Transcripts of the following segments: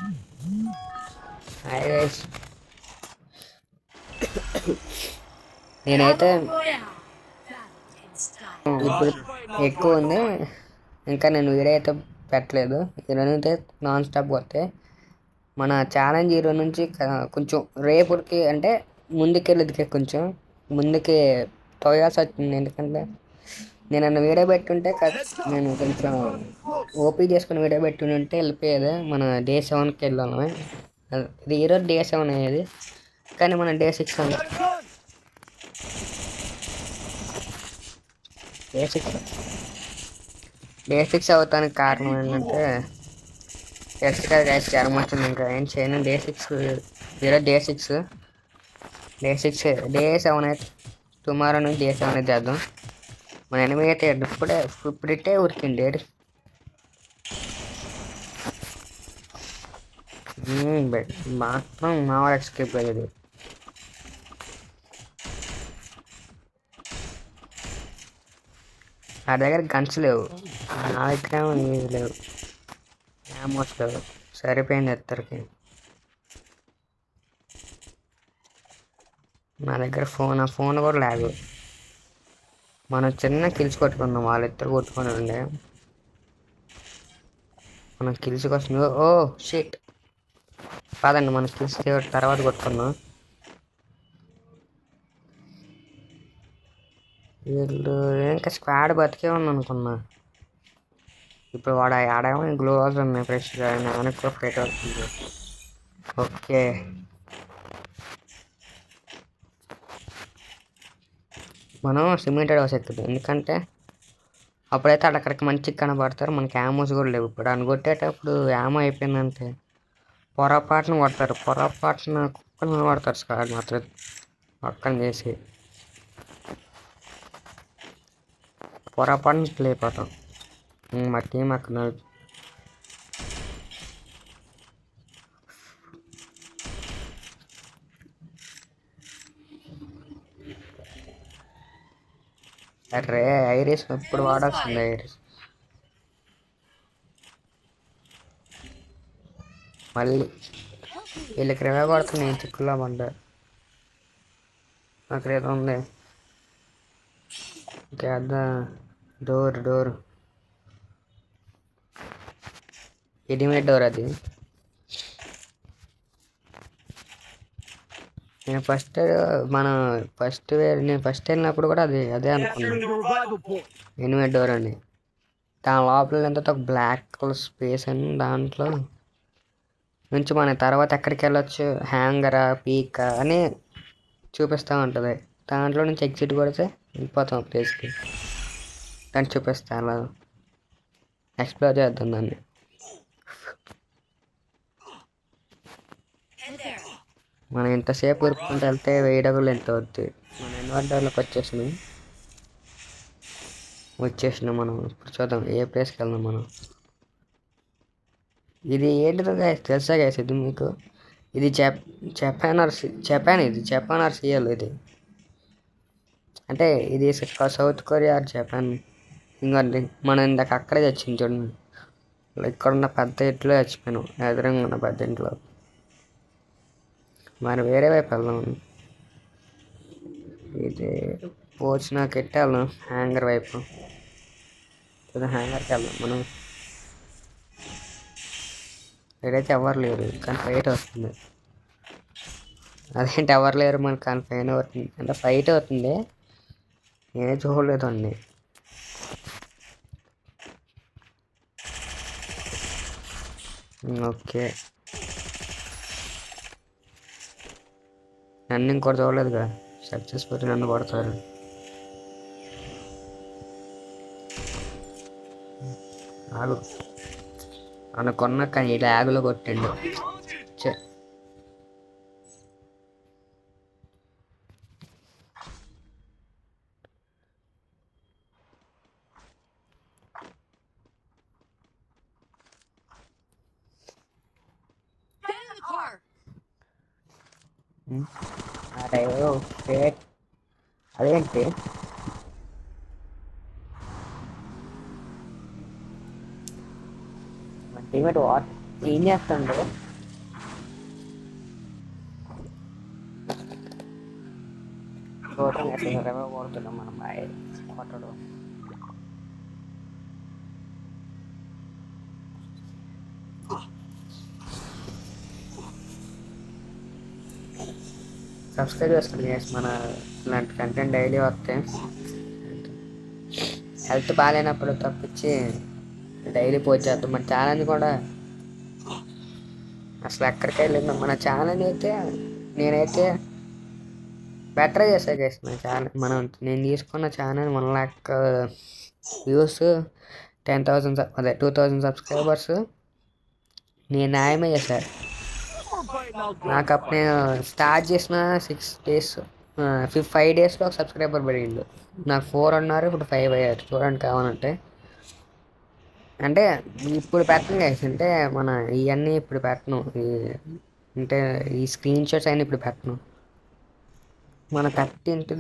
Hi guys. నేనైతే ఇప్పుడు ఎక్కువ ఉంది, ఇంకా నేను వీడియో అయితే పెట్టలేదు. ఈరోజు అయితే నాన్ స్టాప్ వస్తే మన ఛాలెంజ్ ఈరోజు నుంచి కొంచెం రేపటికి అంటే ముందుకెళ్ళేదికి కొంచెం ముందుకి తోయాల్సి వచ్చింది. ఎందుకంటే నేను అన్న వీడియో పెట్టుంటే నేను కొంచెం ఓపీ చేసుకుని వీడియో పెట్టుంటే వెళ్ళిపోయేది. మన డే 7కి వెళ్ళాము. ఇది ఈరోజు డే 7 అయ్యేది, కానీ మనం డే 6 డే 6 అవుతానికి కారణం ఏంటంటే టెస్ట్ కదా గైస్, జ్వరం వచ్చింది. ఇంకా ఏం చేయను. ఈరోజు డే 7 అయితే టుమారో నుంచి డే 7 అయితే చేద్దాం. మన ఎనిమిది అయితే ఇప్పుడిట్టే ఉరికింది. మాత్రం మావాడు ఎస్కేప్ అయ్యేది. నా దగ్గర గన్స్ లేవు, నా దగ్గర ఏమి లేవు, యామోస్ లేవు. సరిపోయింది ఇద్దరికి. నా దగ్గర ఫోన్ కూడా లేదు. మనం చిన్న కిల్స్ కొట్టుకున్నాం, వాళ్ళిద్దరు కొట్టుకొని ఉండే. మనం కిల్స్కి వస్తుంది. ఓ షిట్, కాదండి, మన కిల్స్ తర్వాత కొట్టుకున్నాం. వీళ్ళు ఇంకా స్క్వాడ్ బతికే ఉంది అనుకున్నా. ఇప్పుడు వాడు ఆడేమో గ్లోవ్స్ ఉన్నాయి ఫ్రెష్గా, వెనక్కి ఫైట్ అవుతుంది. ఓకే, మనం సిమెంటెడ్ హౌస్ ఎక్కుతుంది. ఎందుకంటే అప్పుడైతే అక్కడికి మంచిగా కనబడతారు. మనకి యామోస్ కూడా లేవు. ఇప్పుడు అని కొట్టేటప్పుడు యామో అయిపోయిందంటే పొరపాటున కొడతారు, కుక్కలు కొడతారు. స్క్వాడ్ మాత్రం పక్కన చేసి పొరపాటున ప్లే అయిపోతాం. మా టీం అక్కడ అరే ఐరిస్ ఎప్పుడు వాడాల్సింది. ఐరిస్ మళ్ళీ వీళ్ళకి రివే కొడుతున్నాయి. చిక్కుల్లో పడ్డ అక్కడ ఏదో ఉంది. ఇంకా డోర్ ఎడిమేట్ డోర్ అది. నేను ఫస్ట్ వెళ్ళినప్పుడు కూడా అదే అనుకున్నాను, ఎనిమేట్ డోర్ అని. దాని లోపల ఎంత ఒక బ్లాక్ కలర్ స్పేస్ అని, దాంట్లో నుంచి మన తర్వాత ఎక్కడికి వెళ్ళొచ్చు, హ్యాంగరా పీక్ అని చూపిస్తూ ఉంటుంది. దాంట్లో నుంచి ఎగ్జిట్ కొడితే వెళ్ళిపోతాం ప్లేస్కి. దాన్ని చూపిస్తా, అలా ఎక్స్ప్లోర్ చేద్దాం దాన్ని. మనం ఇంతసేపు ఉరుక్కుంటూ వెళ్తే 1000 అడుగులు ఎంత అవుతుంది. మన ఇన్వర్టర్లోకి వచ్చేసినాం మనం. ఇప్పుడు చూద్దాం ఏ ప్లేస్కి వెళ్దాం మనం. ఇది ఏంటిదో గైస్ తెలుసా గైస్? ఇది మీకు ఇది జపాన్ ఆర్ సిఎల్. ఇది అంటే ఇది సౌత్ కొరియా ఆర్ జపాన్. ఇంకోటి మనం ఇందాక అక్కడే చచ్చింది చూడండి. ఇక్కడున్న పెద్ద ఇంట్లో చచ్చిపోయాను, ఎదురుగా ఉన్న పెద్ద ఇంట్లో. మరి వేరే వైపు వెళ్దాం. ఇది పోచినాకి ఎట్టాను హ్యాంగర్ వైపు. హ్యాంగర్కి వెళ్దాం మనం. ఇక్కడైతే ఎవరు లేరు, కానీ ఫైట్ వస్తుంది. అదేంటి ఎవరు లేరు మనకు, కానీ ఫైన్ అవుతుంది అంటే ఫైట్ అవుతుంది. నేనే చూడలేదు అండి. ఓకే, నన్ను ఇంకోటి చూడలేదుగా. సక్సెస్ఫుల్ నన్ను కొడతారు. ఆగు అనుకున్నా, కానీ ఇలా ఆగులో కొట్టిండు. అరే అదేంటి టీమేట్ వాట్ ఏం చేస్తాడు? చూడటం అసలు రెవ కొడుతున్నాం మనం బాయ్ కొట్టడం. సబ్స్క్రైబ్ చేసుకోండి గైస్, మన ఇలాంటి కంటెంట్ డైలీ వస్తాయి. హెల్త్ బాగాలేనప్పుడు తప్పించి డైలీ పోస్ట్ చేద్దాం. మన ఛానల్ కూడా అసలు ఎక్కడికి వెళ్ళిందో మన ఛానల్ అయితే నేనైతే బెటర్ చేసా గైస్. మన ఛానల్ నేను తీసుకున్న ఛానల్ 1,00,000 వ్యూస్, 10,000 అదే 2,000 సబ్స్క్రైబర్స్ నేను న్యాయమే చేశాను. నాకు అప్పుడు నేను స్టార్ట్ చేసిన 6 days 5 daysలో ఒక సబ్స్క్రైబర్ పడిండు. నాకు 4 అన్నారు, ఇప్పుడు 5 అయ్యారు. చూడండి కావాలంటే. అంటే ఇప్పుడు పెట్టను గైస్, అంటే మన ఇవన్నీ ఇప్పుడు పెట్టను, అంటే ఈ స్క్రీన్ షాట్స్ అయినా ఇప్పుడు పెట్టను. మన 13th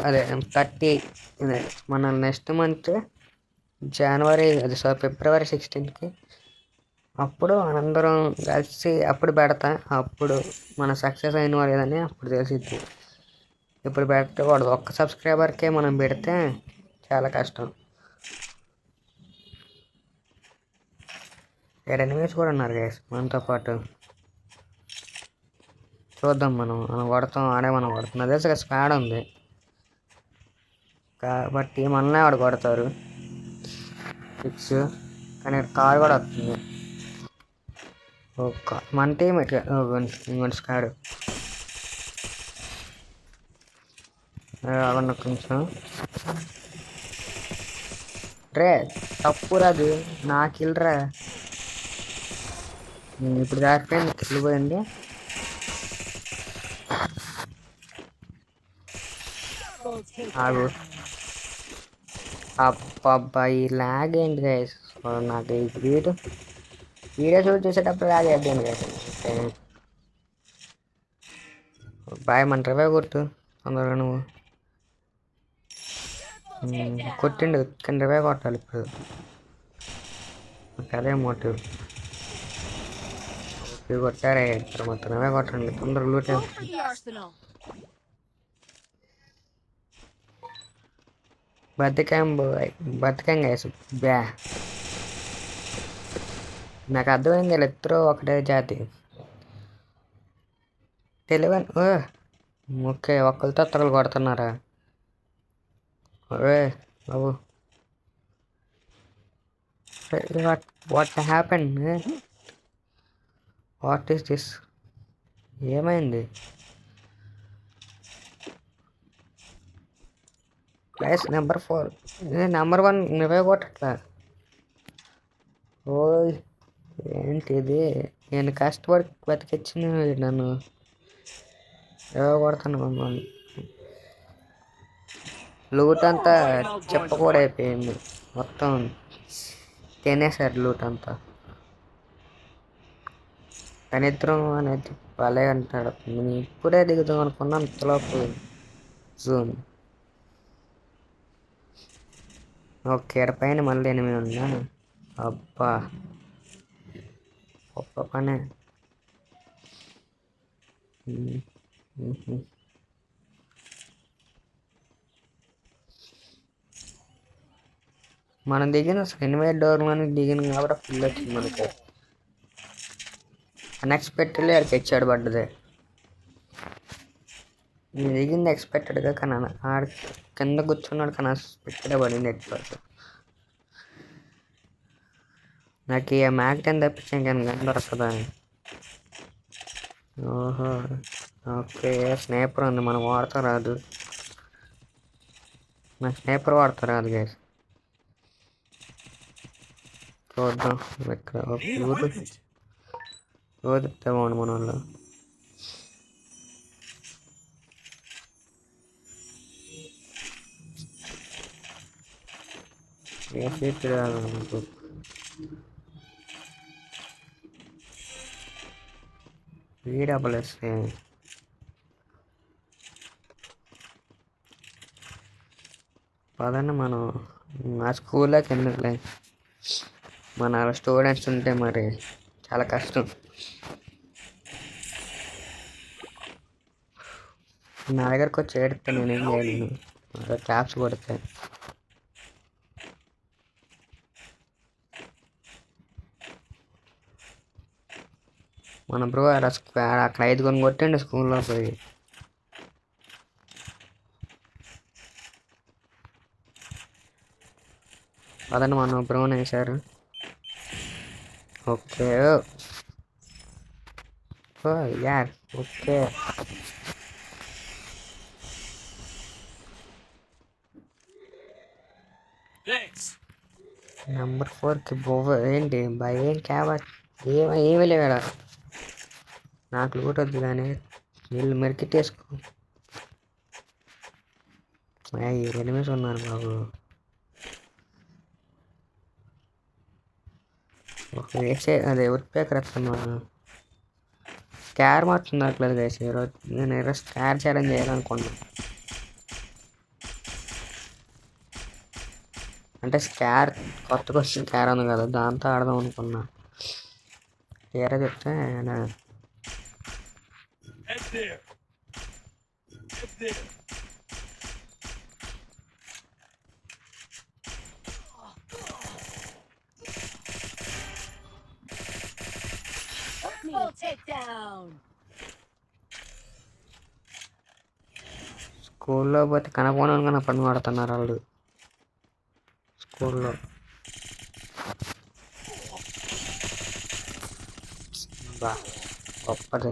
అదే 30 మన నెక్స్ట్ మంత్ జనవరి అది ఫిబ్రవరి 16th అప్పుడు అందరం కలిసి అప్పుడు పెడతా. అప్పుడు మన సక్సెస్ అయిన వాళ్ళు ఏదని అప్పుడు తెలిసిద్ది. ఇప్పుడు పెట్టకూడదు. ఒక్క సబ్స్క్రైబర్కే మనం పెడితే చాలా కష్టం. 7 enemies కూడా ఉన్నారు గైస్ మనతో పాటు. చూద్దాం, మనం కొడతాం, ఆడే మనం కొడతాం. అదే సరే స్పాడ్ ఉంది కాబట్టి మనల్నే ఆడు కొడతారు 6. కానీ కార్ కూడా వస్తుంది. మన టీం ఇంకోటి స్కాడ్ అవన్న కొంచెం రే తప్పు రాదు నా కిల్రా. ఇప్పుడు దాటిపోయింది, కిల్ పోయింది. ఆగు అబ్బా ఈ ల్యాగ్ ఏంటి గైస్. నాకు వీడియో షూట్ చేసేటప్పుడు ల్యాగ్ అయిపోయింది గైస్. బాయ్ మన రివైవ్ కొట్టు తొందరగా. నువ్వు కొట్టిండు కానీ రివైవ్ కొట్టాలి ఇప్పుడు. నాకు అదే మోటివ్. కొట్టారే ఇద్దరు, మొత్తం రివైవ్ కొట్టండి తొందరగా. లూట్ బతికాం గైస్. బ్యా నాకు అర్థమైంది, వీళ్ళిద్దరూ ఒకటే జాతి. తెలివని ఓకే, ఒక్కరితో ఒక్కరు కొడుతున్నారా? బాబు what happen? What is this? ఏమైంది గైస్? నెంబర్ 4 నెంబర్ 1 నువ్వే కొట్టట్లా. ఓయ్ ఏంటిది? నేను కష్టపడి బతికిచ్చింది నన్ను ఏవో కొడతాను. మమ్మల్ని లూట్ అంతా చెప్పకూడ అయిపోయింది, మొత్తం తినేసారు లూట్ అంతా. దరిద్రం అనేది భలే అంటాడు. నేను ఇప్పుడే దిగుదాం అనుకున్నాను, అంతలోపు జూమ్. ఓకే, ఇక్కడ పైన మళ్ళీ 8 ఉందా? అబ్బా గొప్ప పనే. మనం దిగిన ఎనిమిది డోర్లోని దిగిన కాబట్టి ఫుల్ వచ్చింది మనకి. అన్ఎక్స్పెక్టెడ్లీ ఆడికి హెచ్చాడు పడ్డది. నేను దిగింది ఎక్స్పెక్టెడ్గా, కానీ ఆడ కింద కూర్చున్నాడు కానీ అన్ఎక్స్పెక్టెడ్గా పడింది హెడ్. నాకు ఈ మ్యాక్ 10 తప్పించాం కానీ గన్ దొరకదా? ఓహో ఓకే, స్నేపర్ ఉంది, మనం వాడతా రాదు. నాకు స్నేపర్ వాడతా రాదు గైస్. చూద్దాం ఇక్కడ ఓదితే బాగుండు మన వాళ్ళు. ఏ సీట్ రాదు నాకు. వీడబలేస్తే పదండి మనం ఆ స్కూల్లోకి ఎందుకులే. మన స్టూడెంట్స్ ఉంటే మరి చాలా కష్టం. నా దగ్గరకు వచ్చి ఏడితే నేనేం చేయలేను, క్యాప్స్ కొడితే. మన బ్రో అక్కడ 5 కొట్టిండు స్కూల్లో పోయి. అదని మన బ్రోని వేశారు. ఓకే యార్ ఓకే. నెంబర్ 4కి ఏంటి భయ ఏం క్యాబ్ ఏమీ లేవాడ. నాకు లూట్ వద్దు కానీ వీళ్ళు మెరికెట్టేసుకో. ఎనిమిస్ ఉన్నారు బాబు. వేసే అదే ఉరిపేకర్ వస్తున్నాను. స్కార్ మాత్రం దొరకలేదు గైస్ ఈరోజు. నేను ఈరోజు స్కార్ ఛాలెంజ్ చేయాలనుకున్నాను. అంటే స్కార్ కొత్తగా వచ్చిన స్కార్ ఉంది కదా, దాంతో ఆడదాం అనుకున్నా. తీరా చెప్తే స్కూల్లో పోతే కనపడను పని పడుతున్నారు వాళ్ళు స్కూల్లో. బా గొప్పది.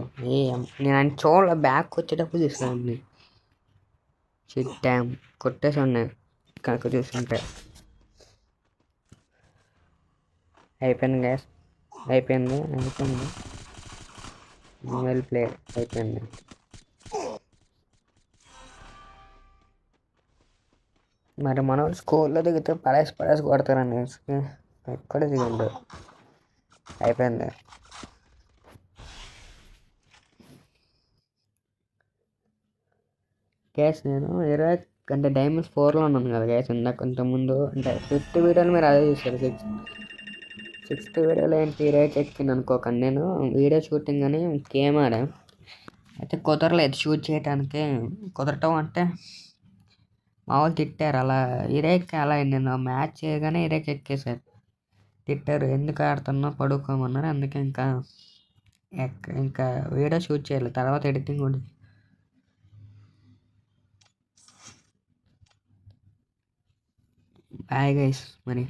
నేను చూడాల బ్యాక్ వచ్చేటప్పుడు చూసాను. షిట్ డ్యామ్ కొట్టేసి ఉన్నాయి కనుక చూస్తుంటే. అయిపోయింది గ్యాస్, అయిపోయింది. వెల్ ప్లే అయిపోయింది. మరి మనం స్కూల్లో దిగితే పడేసి కొడతారండి. ఎక్కడ దిగండు. అయిపోయింది. గ్యాస్ నేను 20 అంటే డైమండ్స్ 4లో ఉన్నాను కదా గ్యాస్. ఇంతకుముందు అంటే 5th వీడియోలో మీరు అదే చూసారు. 6th వీడియోలో ఏంటి 20కి ఎక్కింది అనుకోకండి. నేను వీడియో షూటింగ్ అని గేమ్ ఆడా, అయితే కుదరలేదు షూట్ చేయడానికి. కుదరటం అంటే మామూలు తిట్టారు. అలా ఇరేక్ అలా నేను మ్యాచ్ చేయగానే ఇరేక్ ఎక్కేసారు. తిట్టారు, ఎందుకు ఆడుతున్నా పడుకోమన్నారు. అందుకే ఇంకా వీడియో షూట్ చేయాలి, తర్వాత ఎడిటింగ్ కూడా. బాయ్ గైస్ మరి.